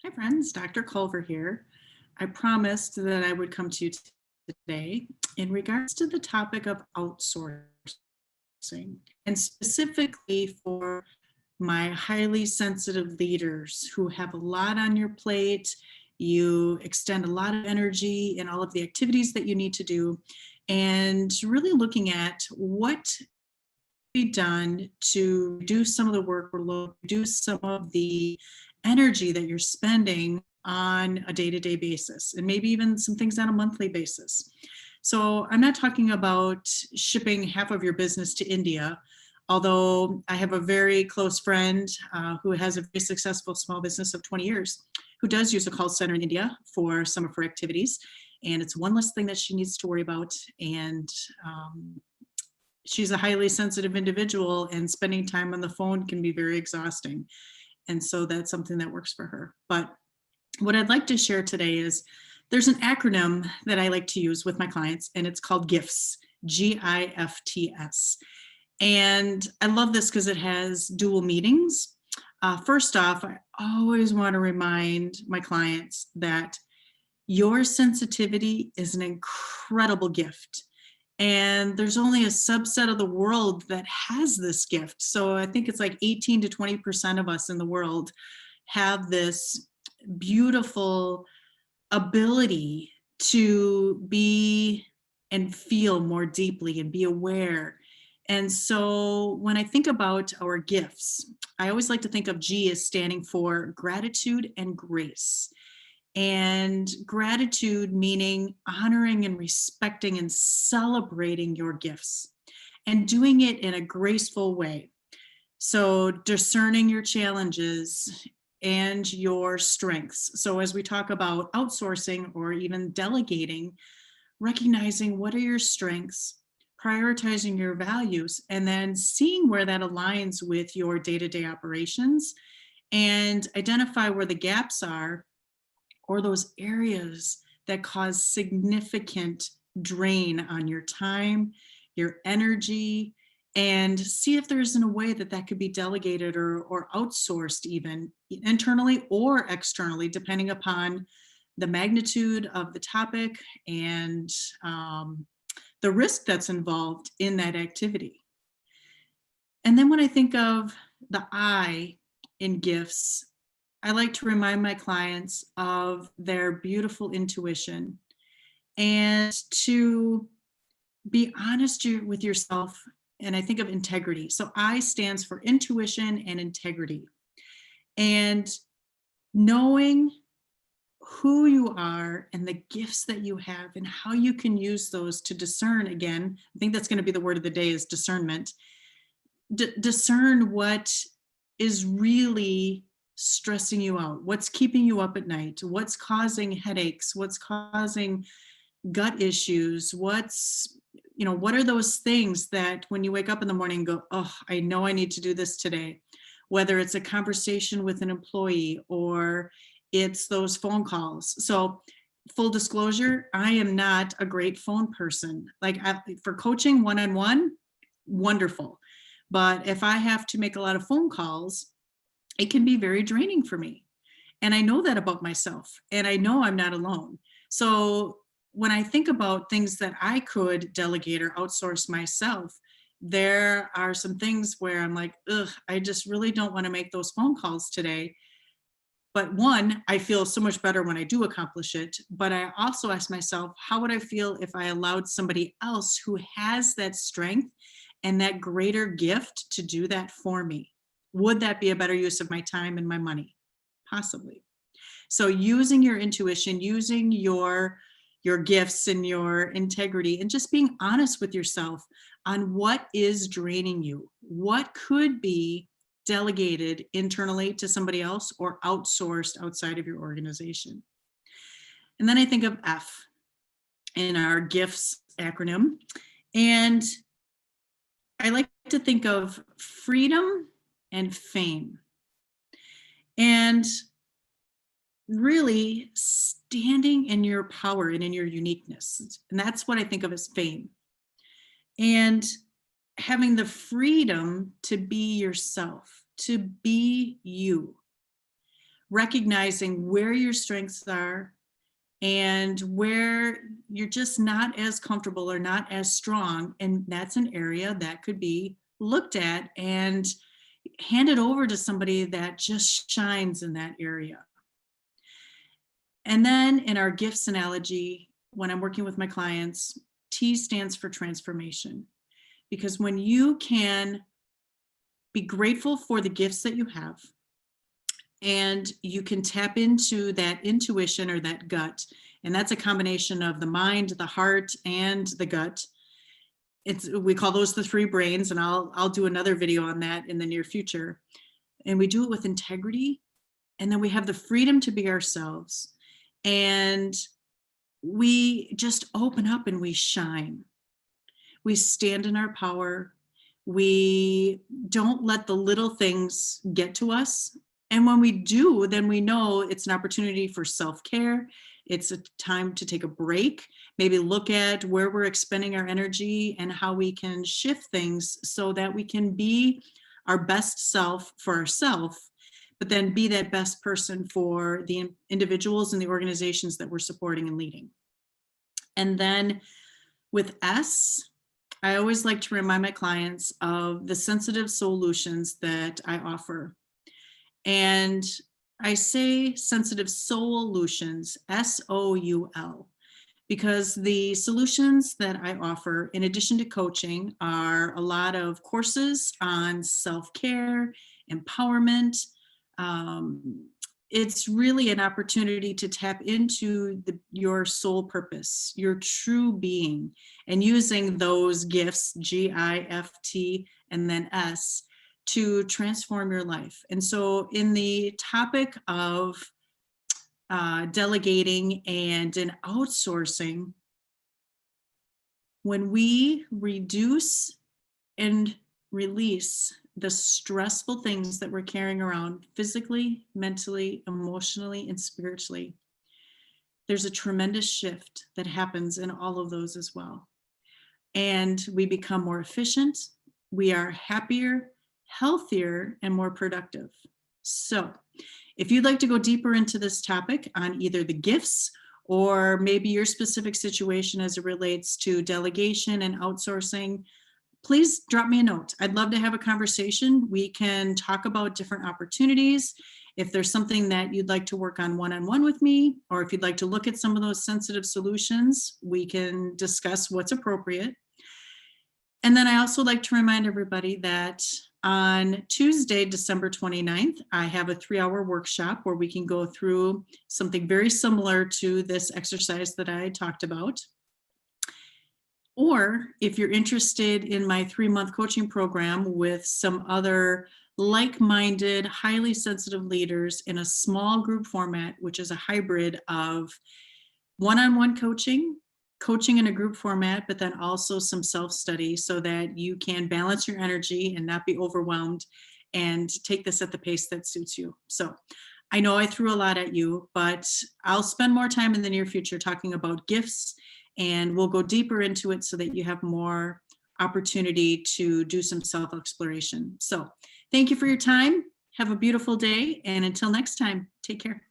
Hi, friends. Dr. Culver here. I promised that I would come to you today in regards to the topic of outsourcing, and specifically for my highly sensitive leaders who have a lot on your plate. You extend a lot of energy in all of the activities that you need to do, and really looking at what be done to reduce some of the workload, reduce some of the energy that you're spending on a day-to-day basis, and maybe even some things on a monthly basis. So I'm not talking about shipping half of your business to India, although I have a very close friend who has a very successful small business of 20 years who does use a call center in India for some of her activities. And it's one less thing that she needs to worry about. And she's a highly sensitive individual, and spending time on the phone can be very exhausting. And so that's something that works for her. But what I'd like to share today is there's an acronym that I like to use with my clients, and it's called G.I.F.T.S, G-I-F.T.S. And I love this because it has dual meanings. First off, I always want to remind my clients that your sensitivity is an incredible gift. And there's only a subset of the world that has this gift. So I think it's like 18 to 20% of us in the world have this beautiful ability to be and feel more deeply and be aware. And so when I think about our gifts, I always like to think of G as standing for gratitude and grace. And gratitude meaning honoring and respecting and celebrating your gifts and doing it in a graceful way. So discerning your challenges and your strengths. So as we talk about outsourcing or even delegating, recognizing what are your strengths, prioritizing your values, and then seeing where that aligns with your day-to-day operations, and identify where the gaps are or those areas that cause significant drain on your time, your energy, and see if there isn't a way that that could be delegated or outsourced, even internally or externally, depending upon the magnitude of the topic and the risk that's involved in that activity. And then when I think of the I in gifts, I like to remind my clients of their beautiful intuition and to be honest with yourself. And I think of integrity. So I stands for intuition and integrity. And knowing who you are and the gifts that you have and how you can use those to discern. Again, I think that's going to be the word of the day, is discernment. Discern what is really stressing you out, what's keeping you up at night, what's causing headaches, what's causing gut issues, what are those things that when you wake up in the morning and go, oh, I know I need to do this today, whether it's a conversation with an employee or it's those phone calls. So full disclosure, I am not a great phone person. Like for coaching one-on-one, wonderful. But if I have to make a lot of phone calls, it can be very draining for me. And I know that about myself, and I know I'm not alone. So when I think about things that I could delegate or outsource myself, there are some things where I'm like, ugh, I just really don't want to make those phone calls today. But one, I feel so much better when I do accomplish it. But I also ask myself, how would I feel if I allowed somebody else who has that strength and that greater gift to do that for me? Would that be a better use of my time and my money? Possibly. So using your intuition, using your gifts and your integrity, and just being honest with yourself on what is draining you, what could be delegated internally to somebody else or outsourced outside of your organization. And then I think of F in our GIFTS acronym. And I like to think of freedom and fame. And really standing in your power and in your uniqueness. And that's what I think of as fame. And having the freedom to be yourself, to be you, recognizing where your strengths are and where you're just not as comfortable or not as strong. And that's an area that could be looked at and handed over to somebody that just shines in that area. And then in our gifts analogy, when I'm working with my clients, T stands for transformation. Because when you can be grateful for the gifts that you have, and you can tap into that intuition or that gut, and that's a combination of the mind, the heart, and the gut. We call those the three brains, and I'll do another video on that in the near future. And we do it with integrity, and then we have the freedom to be ourselves, and we just open up and we shine. We stand in our power. We don't let the little things get to us. And when we do, then we know it's an opportunity for self-care. It's a time to take a break, maybe look at where we're expending our energy and how we can shift things so that we can be our best self for ourselves, but then be that best person for the individuals and the organizations that we're supporting and leading. And then with S, I always like to remind my clients of the sensitive solutions that I offer. And I say sensitive solutions, SOUL, because the solutions that I offer, in addition to coaching, are a lot of courses on self-care, empowerment. It's really an opportunity to tap into your soul purpose, your true being, and using those gifts, G.I.F.T. and then S, to transform your life. And so in the topic of delegating and in outsourcing, when we reduce and release the stressful things that we're carrying around physically, mentally, emotionally, and spiritually, there's a tremendous shift that happens in all of those as well. And we become more efficient, we are happier, healthier, and more productive. So if you'd like to go deeper into this topic on either the gifts or maybe your specific situation as it relates to delegation and outsourcing, please drop me a note. I'd love to have a conversation. We can talk about different opportunities. If there's something that you'd like to work on one-on-one with me, or if you'd like to look at some of those sensitive solutions, we can discuss what's appropriate. And then I also like to remind everybody that on Tuesday, December 29th, I have a 3-hour workshop where we can go through something very similar to this exercise that I talked about. Or if you're interested in my 3-month coaching program with some other like-minded, highly sensitive leaders in a small group format, which is a hybrid of one-on-one coaching in a group format, but then also some self-study so that you can balance your energy and not be overwhelmed and take this at the pace that suits you. So I know I threw a lot at you, but I'll spend more time in the near future talking about gifts, and we'll go deeper into it so that you have more opportunity to do some self-exploration. So thank you for your time. Have a beautiful day. And until next time, take care.